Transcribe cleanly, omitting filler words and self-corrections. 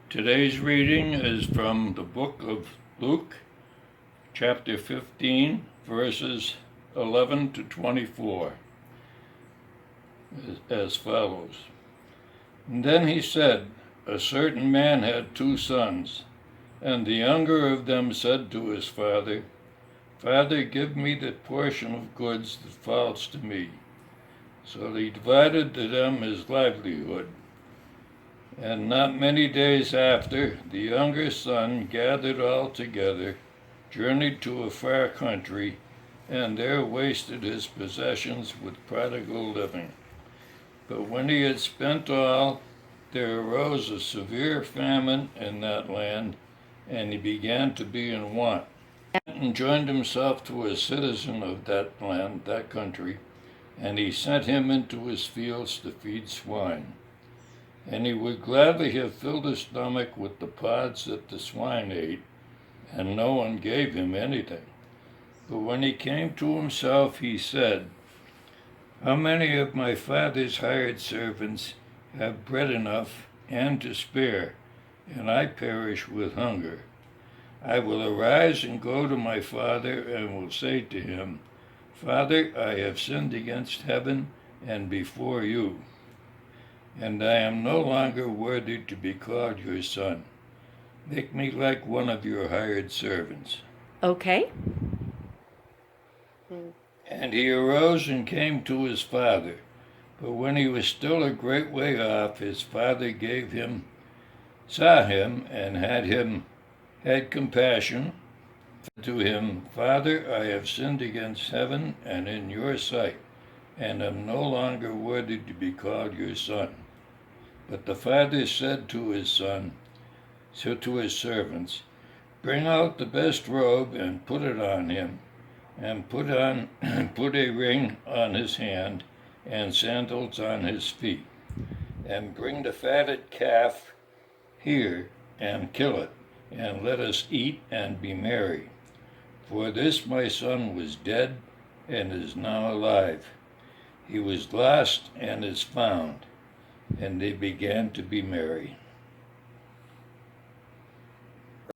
Today's reading is from the book of Luke, chapter 15, verses 11 to 24, as follows. And then he said, a certain man had 2 sons, and the younger of them said to his father, Father, give me the portion of goods that falls to me. So he divided to them his livelihood. And not many days after, the younger son gathered all together, journeyed to a far country, and there wasted his possessions with prodigal living. But when he had spent all, there arose a severe famine in that land, and he began to be in want, and joined himself to a citizen of that land, that country, and he sent him into his fields to feed swine. And he would gladly have filled his stomach with the pods that the swine ate, and no one gave him anything. But when he came to himself, he said, How many of my father's hired servants have bread enough and to spare, and I perish with hunger? I will arise and go to my father, and will say to him, Father, I have sinned against heaven and before you, and I am no longer worthy to be called your son. Make me like one of your hired servants. Okay. And he arose and came to his father. But when he was still a great way off, his father saw him, and had compassion, said to him, Father, I have sinned against heaven and in your sight, and am no longer worthy to be called your son. But the father said to his servants, Bring out the best robe and put it on him, and put a ring on his hand and sandals on his feet. And bring the fatted calf here and kill it, and let us eat and be merry. For this my son was dead and is now alive. He was lost and is found. And they began to be merry.